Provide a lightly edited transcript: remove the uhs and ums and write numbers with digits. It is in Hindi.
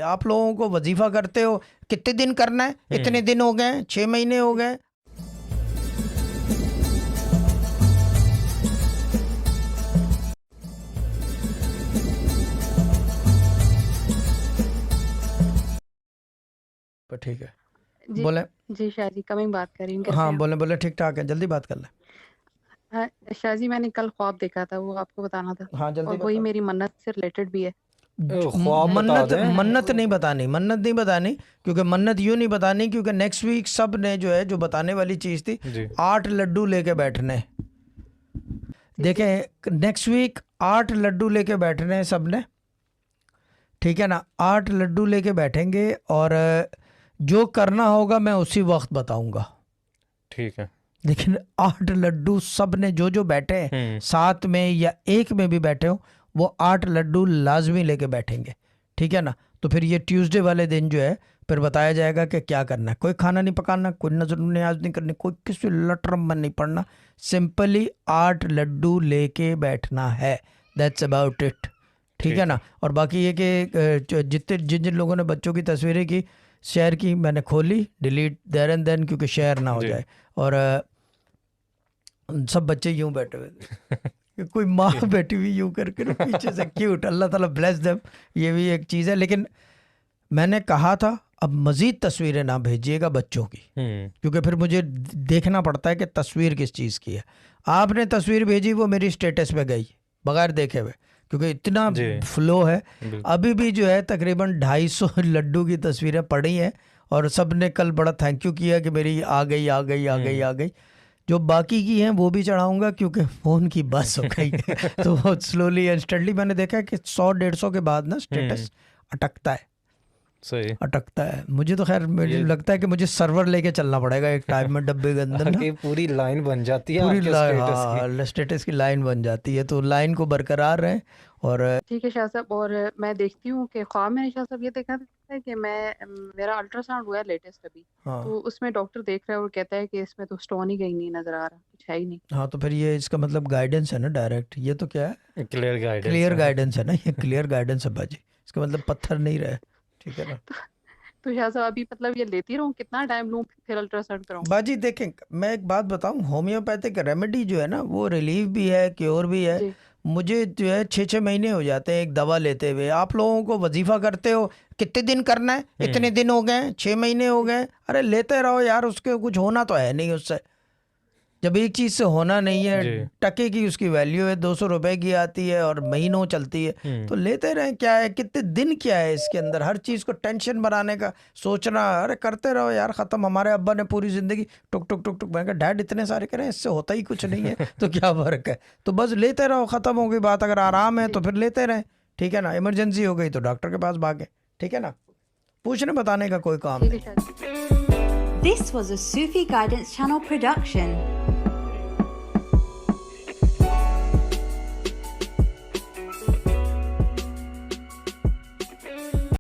आप लोगों को वजीफा करते हो, कितने दिन करना है? इतने दिन हो गए, 6 महीने हो गए। ठीक है, जी बोले। जी शाह जी, कमिंग बात कर रही हूँ, कैसे हाँ हैं बोले बोले, ठीक ठाक है, जल्दी बात कर ले। हाँ, शाह जी मैंने कल ख्वाब देखा था, वो आपको बताना था। हाँ जल्दी और वही बताओ। मेरी मन्नत से रिलेटेड भी है। ख्वाब बता मन्नत दें। मन्नत नहीं बतानी, मन्नत नहीं बतानी, क्योंकि मन्नत यूं नहीं बतानी, क्योंकि नेक्स्ट वीक सब ने जो है, जो बताने वाली चीज़ थी, जी 8 लड्डू लेके बैठने। देखें, नेक्स्ट वीक 8 लड्डू लेके बैठने हैं सब ने, ठीक है ना। 8 लड्डू लेके बैठेंगे और जो करना होगा मैं उसी वक्त बताऊंगा, ठीक है। लेकिन 8 लड्डू सब ने जो जो बैठे हैं, 7 में या 1 में भी बैठे हो, वो 8 लड्डू लाजमी लेके बैठेंगे, ठीक है ना। तो फिर ये ट्यूसडे वाले दिन जो है फिर बताया जाएगा कि क्या करना है। कोई खाना नहीं पकाना, कोई नजर न्याज नहीं करनी, कोई किसी लटरम्बन नहीं पड़ना, सिंपली 8 लड्डू लेके बैठना है, दैट्स अबाउट इट, ठीक है ना। और बाकी ये कि जितने जिन जिन लोगों ने बच्चों की तस्वीरें की शेयर की, मैंने खोली डिलीट देयर एंड देन, क्योंकि शेयर ना हो जाए। और सब बच्चे यूं बैठे हुए थे कोई माँ बैठी हुई यूं करके ना पीछे से, क्यूट, अल्लाह ताला ब्लेस देम, ये भी एक चीज़ है। लेकिन मैंने कहा था अब मज़ीद तस्वीरें ना भेजिएगा बच्चों की, क्योंकि फिर मुझे देखना पड़ता है कि तस्वीर किस चीज़ की है। आपने तस्वीर भेजी, वो मेरी स्टेटस पे गई बगैर देखे हुए, क्योंकि इतना फ्लो है। अभी भी जो है तकरीबन 250 लड्डू की तस्वीरें पड़ी हैं, और सब ने कल बड़ा थैंक यू किया कि मेरी आ गई आ गई आ गई आ गई। जो बाकी की हैं वो भी चढ़ाऊंगा, क्योंकि फ़ोन की बस हो गई है तो वो स्लोली एंड स्टडली मैंने देखा है कि 100-150 के बाद ना स्टेटस अटकता है, सही अटकता है। मुझे तो खैर मुझे लगता है कि मुझे सर्वर लेके चलना पड़ेगा एक टाइम में डब्बे के अंदर ना, पूरी लाइन बन जाती है, पूरी स्टेटस की लाइन बन जाती है, तो लाइन को बरकरार रहे। और ठीक है शाह साहब, और मैं देखती हूँ कि ख्वाब मैंने शाह साहब ये देखा था कि मेरा अल्ट्रासाउंड हुआ है लेटेस्ट अभी, तो उसमें डॉक्टर देख रहा है और कहता है कि इसमें तो स्टोन ही कहीं नहीं नजर आ रहा, कुछ है ही नहीं। हाँ, तो फिर ये इसका मतलब गाइडेंस है ना डायरेक्ट, ये तो क्या है, क्लियर गाइडेंस है ना, ये क्लियर गाइडेंस है बाजी, इसका मतलब पत्थर नहीं रहे, ठीक है ना। तो शाह साहब अभी मतलब ये लेती रहूँ, कितना टाइम लूँ फिर अल्ट्रासाउंड कराऊँ? बाजी देखें, मैं एक बात बताऊं, होम्योपैथिक रेमेडी जो है ना, वो रिलीफ भी है, क्योर भी है। मुझे जो है 6-6 महीने हो जाते हैं एक दवा लेते हुए। आप लोगों को वजीफा करते हो, कितने दिन करना है? इतने दिन हो गए, 6 महीने हो गए, अरे लेते रहो यार, उसके कुछ होना तो है नहीं उससे। जब एक चीज़ से होना नहीं है, टके की उसकी वैल्यू है, 200 रुपए की आती है और महीनों चलती है, तो लेते रहें। क्या है, कितने दिन क्या है इसके अंदर, हर चीज़ को टेंशन बनाने का सोचना, अरे करते रहो यार, ख़त्म। हमारे अब्बा ने पूरी ज़िंदगी टुक टुक टुक टुक, मैं कहा डैड इतने सारे करें, इससे होता ही कुछ नहीं है तो क्या फ़र्क है, तो बस लेते रहो, ख़त्म हो गई बात। अगर आराम है तो फिर लेते रहें, ठीक है ना। इमरजेंसी हो गई तो डॉक्टर के पास भागे, ठीक है ना, पूछने बताने का कोई काम नहीं। This was a Sufi Guidance Channel production.